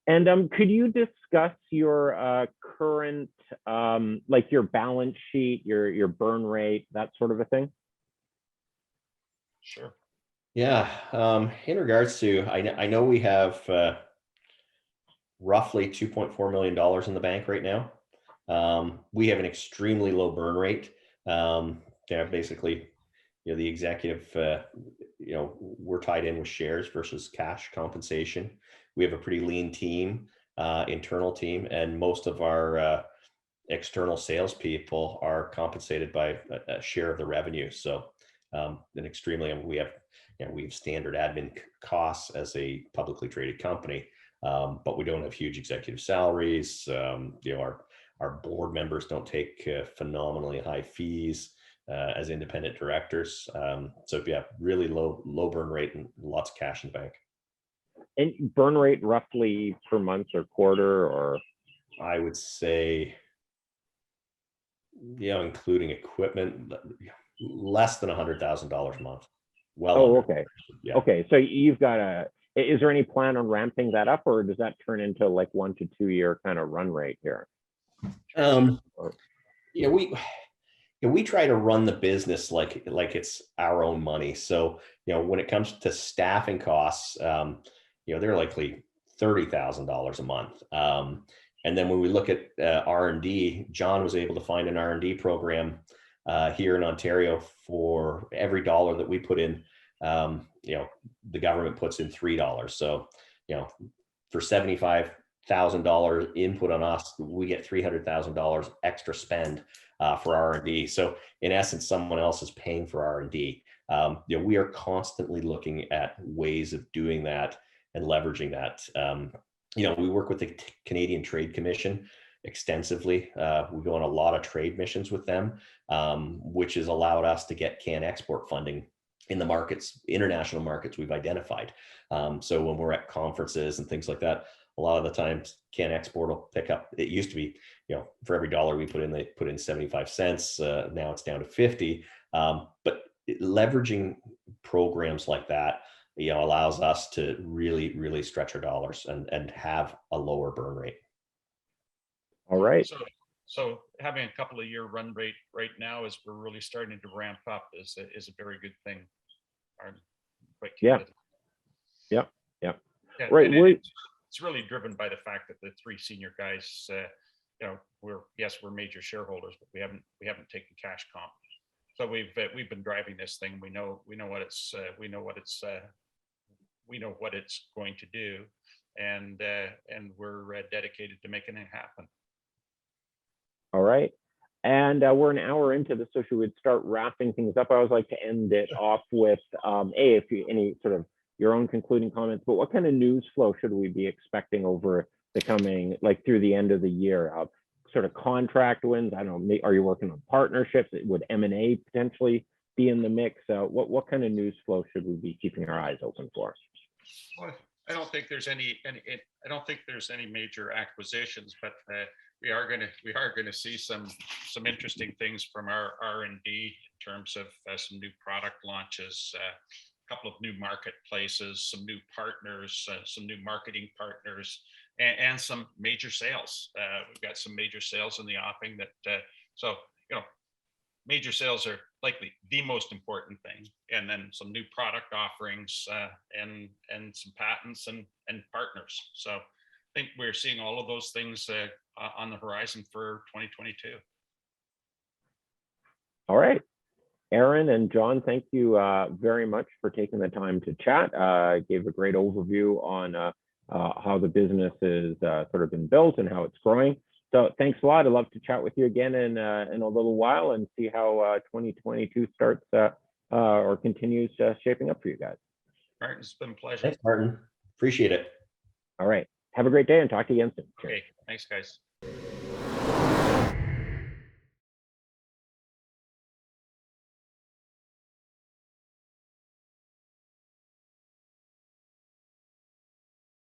And could you discuss your current, like your balance sheet, your burn rate, that sort of a thing? Sure. Yeah. In regards to, I know we have roughly $2.4 million in the bank right now. We have an extremely low burn rate. Basically, the executive, we're tied in with shares versus cash compensation. We have a pretty lean team, internal team, and most of our external salespeople are compensated by a share of the revenue. So, we have standard admin costs as a publicly traded company, but we don't have huge executive salaries. Our board members don't take phenomenally high fees. as independent directors. So yeah, really low burn rate and lots of cash in the bank. And burn rate roughly per month or quarter, or? I would say, including equipment, less than $100,000 a month. Well, Oh, under. okay. Yeah. Okay, so you've got is there any plan on ramping that up, or does that turn into like 1 to 2 year kind of run rate here? We try to run the business like it's our own money. So, when it comes to staffing costs, they're likely $30,000 a month. And then when we look at R&D, John was able to find an R&D program here in Ontario for every dollar that we put in. The government puts in $3. So, for $75,000 input on us, we get $300,000 extra spend for R&D. So in essence, someone else is paying for R&D. We are constantly looking at ways of doing that and leveraging that. We work with the Canadian Trade Commission extensively. We go on a lot of trade missions with them, which has allowed us to get can export funding in the markets, international markets we've identified. So when we're at conferences and things like that, a lot of the times can export will pick up. It used to be, for every dollar we put in, they put in 75 cents. Now it's down to 50. But leveraging programs like that, allows us to really, really stretch our dollars and have a lower burn rate. All right. So having a couple of year run rate right now, as we're really starting to ramp up, is a very good thing. Yeah. Right. It's really driven by the fact that the three senior guys, we're major shareholders, but we haven't taken cash comp. So we've been driving this thing. We know what it's going to do, and we're dedicated to making it happen. All right. And we're an hour into this, so should we start wrapping things up? I always like to end it off with if you any sort of your own concluding comments, but what kind of news flow should we be expecting over the coming, like through the end of the year? Sort of contract wins? I don't know, are you working on partnerships? Would M&A potentially be in the mix? What kind of news flow should we be keeping our eyes open for? Well, I don't think there's any major acquisitions, but we are going to see some interesting things from our R&D in terms of some new product launches, a couple of new marketplaces, some new partners, some new marketing partners, and some major sales. We've got some major sales in the offing that major sales are likely the most important thing, and then some new product offerings and some patents and partners. So I think we're seeing all of those things on the horizon for 2022. All right. Aaron and John, thank you very much for taking the time to chat. Gave a great overview on how the business is sort of been built and how it's growing. So thanks a lot. I'd love to chat with you again in a little while and see how 2022 starts or continues shaping up for you guys. Martin, it's been a pleasure. Thanks, Martin. Appreciate it. All right. Have a great day and talk to you again soon. Okay. Thanks, guys.